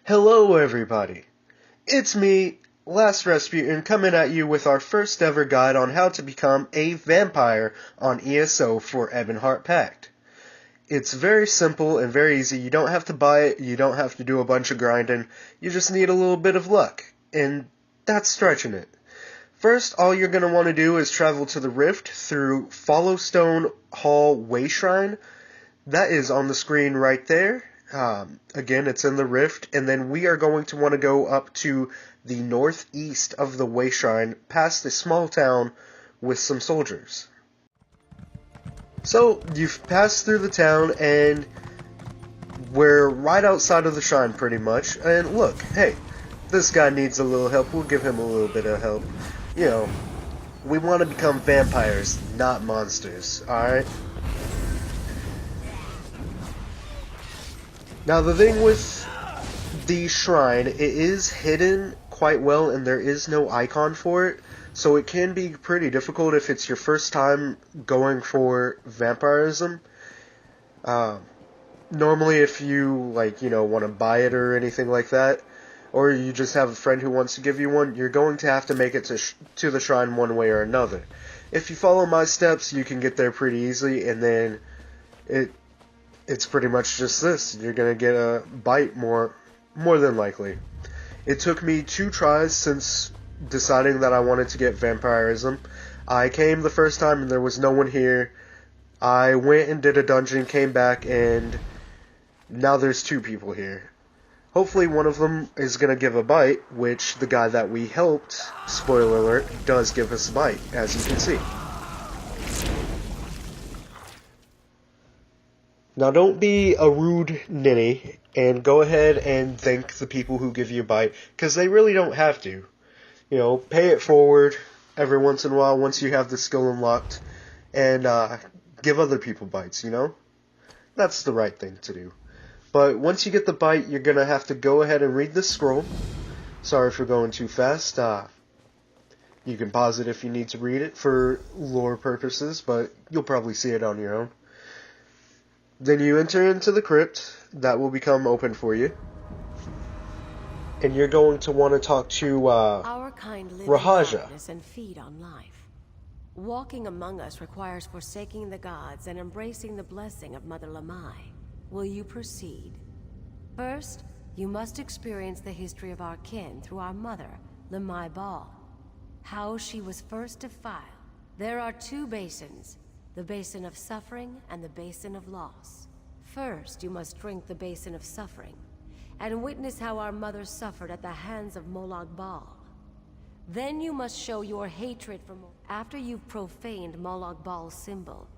Hello everybody, it's me, Last Rasputin, coming at you with our first ever guide on how to become a vampire on ESO for Ebonheart Pact. It's very simple and very easy. You don't have to buy it, you don't have to do a bunch of grinding, you just need a little bit of luck, and that's stretching it. First, all you're going to want to do is travel to the Rift through Followstone Hall Way Shrine. That is on the screen right there. Again, it's in the Rift, and then we are going to want to go up to the northeast of the Way Shrine, past a small town with some soldiers. So, you've passed through the town, and we're right outside of the shrine pretty much, and look, hey, this guy needs a little help, we'll give him a little bit of help. You know, we want to become vampires, not monsters, alright? Now, the thing with the shrine, it is hidden quite well, and there is no icon for it, so it can be pretty difficult if it's your first time going for vampirism. Normally, if you, want to buy it or anything like that, or you just have a friend who wants to give you one, you're going to have to make it to the shrine one way or another. If you follow my steps, you can get there pretty easily, and then it's pretty much just this. You're going to get a bite more than likely. It took me 2 tries since deciding that I wanted to get vampirism. I came the first time and there was no one here. I went and did a dungeon, came back, and now there's 2 people here. Hopefully one of them is going to give a bite, which the guy that we helped, spoiler alert, does give us a bite, as you can see. Now, don't be a rude ninny and go ahead and thank the people who give you a bite, because they really don't have to. You know, pay it forward every once in a while once you have the skill unlocked, and give other people bites, you know? That's the right thing to do. But once you get the bite, you're going to have to go ahead and read the scroll. Sorry for going too fast. You can pause it if you need to read it for lore purposes, but you'll probably see it on your own. Then you enter into the crypt. That will become open for you. And you're going to want to talk to Our kind live Rahaja. in darkness and feed on life. Walking among us requires forsaking the gods and embracing the blessing of Mother Lamai. Will you proceed? First, you must experience the history of our kin through our mother, Lamai Ball. How she was first defiled. There are 2 basins. The basin of suffering and the basin of loss. First, you must drink the basin of suffering, and witness how our mother suffered at the hands of Molag Bal. Then you must show your hatred for After you've profaned Molag Bal's symbol,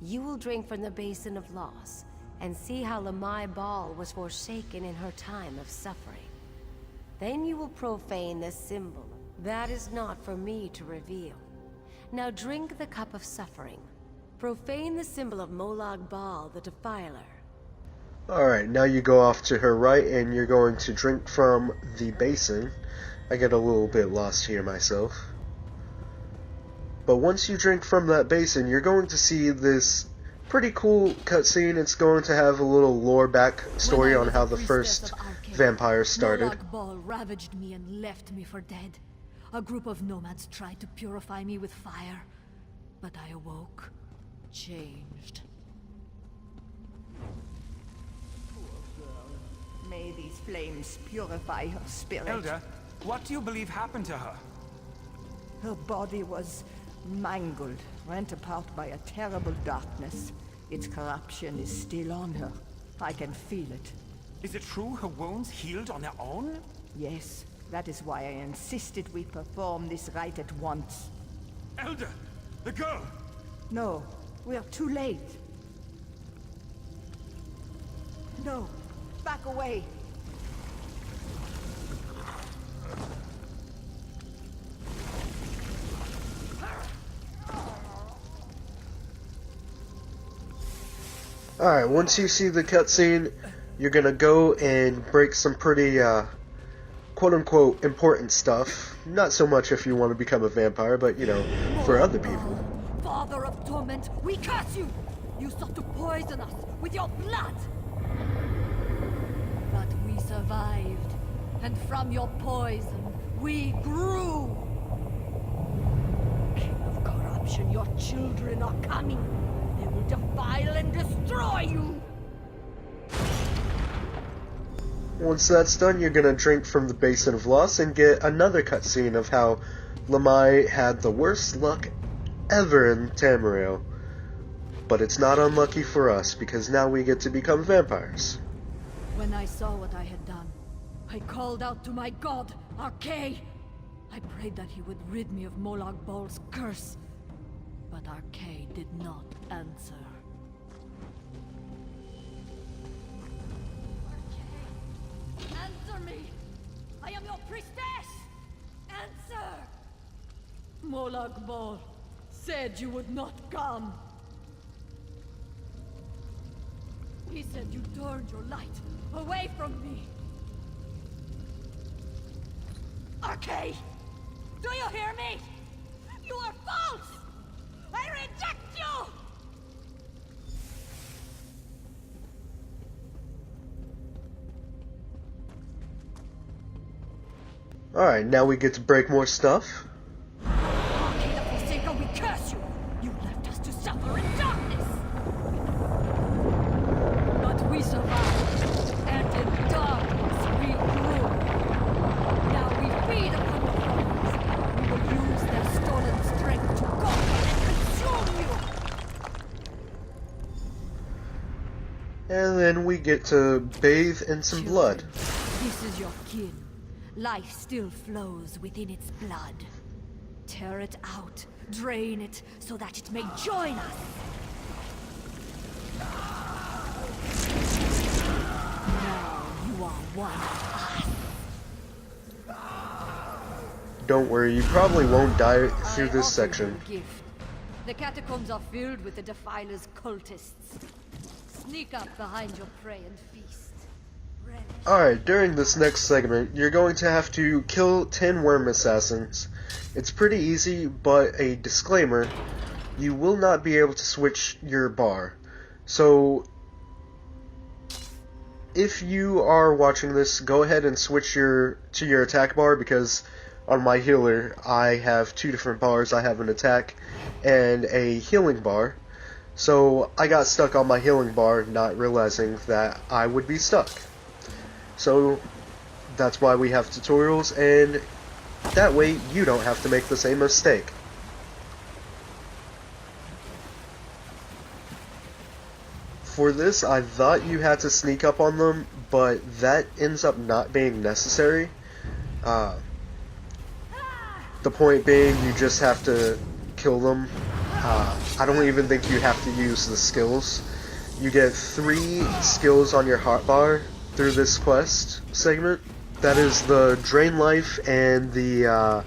you will drink from the basin of loss, and see how Lamai Bal was forsaken in her time of suffering. Then you will profane the symbol. That is not for me to reveal. Now drink the cup of suffering. Profane the symbol of Molag Bal, the Defiler. Alright, now you go off to her right and you're going to drink from the basin. I get a little bit lost here myself. But once you drink from that basin, you're going to see this pretty cool cutscene. It's going to have a little lore backstory on how the first vampire started. Molag Bal ravaged me and left me for dead. A group of nomads tried to purify me with fire, but I awoke. Changed. May these flames purify her spirit. Elder, what do you believe happened to her? Her body was mangled, rent apart by a terrible darkness. Its corruption is still on her. I can feel it. Is it true her wounds healed on their own? Yes, that is why I insisted we perform this rite at once. Elder, the girl! No, we are too late. No, back away. Alright, once you see the cutscene, you're gonna go and break some pretty, quote-unquote, important stuff. Not so much if you want to become a vampire, but, you know, for other people. Father of torment, we curse you! You sought to poison us with your blood! But we survived, and from your poison, we grew. King of corruption, your children are coming. They will defile and destroy you. Once that's done, you're gonna drink from the Basin of Loss and get another cutscene of how Lamai had the worst luck ever in Tamriel. But it's not unlucky for us, because now we get to become vampires. When I saw what I had done, I called out to my god, Arkay. I prayed that he would rid me of Molag Bol's curse. But Arkay did not answer. Answer me! I am your priestess! Answer! Molag Bol said you would not come. He said you turned your light away from me. Arkay! Do you hear me? You are false! I reject you! Alright, now we get to break more stuff. Arkay the Forsaker, we curse you! You left us to suffer in darkness! But we survived, and in darkness we grew. Now we feed upon the foes. We will use their stolen strength to conquer and consume you! And then we get to bathe in some blood. This is your kin. Life still flows within its blood. Tear it out, drain it, so that it may join us. Now you are one of us. Don't worry, you probably won't die through I this offer section. you a gift. The catacombs are filled with the Defiler's cultists. Sneak up behind your prey and feast. Relish. Alright, during this next segment, you're going to have to kill 10 worm assassins. It's pretty easy, but a disclaimer, you will not be able to switch your bar. So, if you are watching this, go ahead and switch to your attack bar, because on my healer, I have 2 different bars. I have an attack and a healing bar. So, I got stuck on my healing bar, not realizing that I would be stuck. So, that's why we have tutorials, and that way you don't have to make the same mistake. For this, I thought you had to sneak up on them, but that ends up not being necessary. The point being, you just have to kill them. I don't even think you have to use the skills. You get 3 skills on your hotbar through this quest segment. That is the Drain Life and the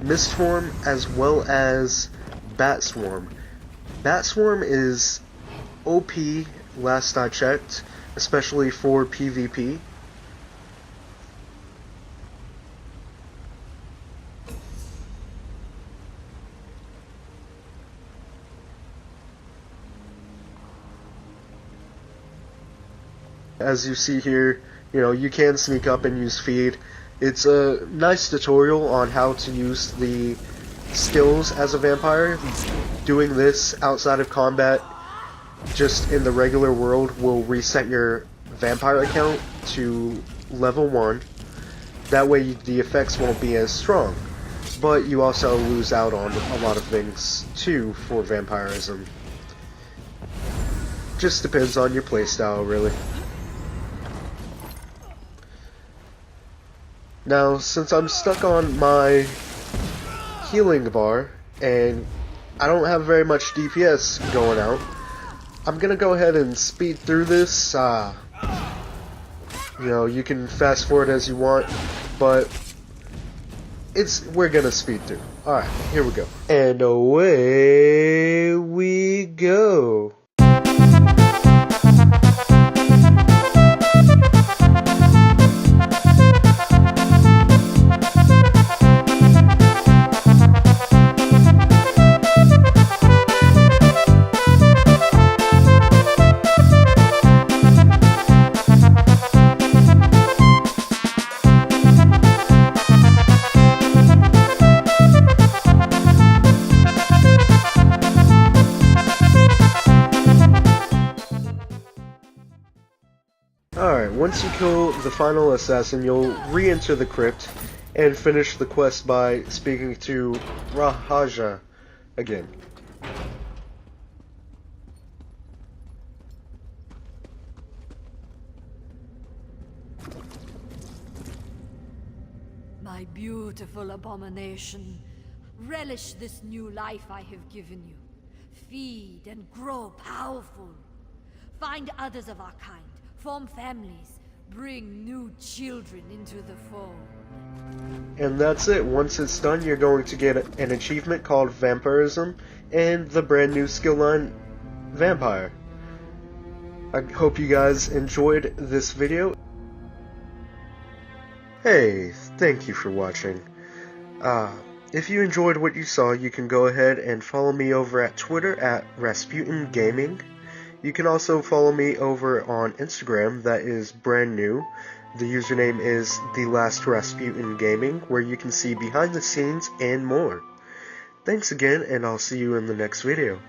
Mist Form, as well as Bat Swarm. Bat Swarm is OP last I checked, especially for PvP. As you see here, you know, you can sneak up and use feed. It's a nice tutorial on how to use the skills as a vampire. Doing this outside of combat, just in the regular world, will reset your vampire account to level 1. That way the effects won't be as strong. But you also lose out on a lot of things too for vampirism. Just depends on your playstyle, really. Now, since I'm stuck on my healing bar, and I don't have very much DPS going out, I'm gonna go ahead and speed through this. You know, you can fast forward as you want, but we're gonna speed through. Alright, here we go. And away we go. once you kill the final assassin, you'll re-enter the crypt and finish the quest by speaking to Rahaja again. My beautiful abomination, relish this new life I have given you. Feed and grow powerful. Find others of our kind, form families, bring new children into the fold. And that's it. Once it's done, you're going to get an achievement called Vampirism and the brand new skill line, Vampire. I hope you guys enjoyed this video. Hey, thank you for watching. If you enjoyed what you saw, you can go ahead and follow me over at Twitter at Rasputin Gaming. You can also follow me over on Instagram, that is brand new. The username is The Last Rasputin Gaming, where you can see behind the scenes and more. Thanks again, and I'll see you in the next video.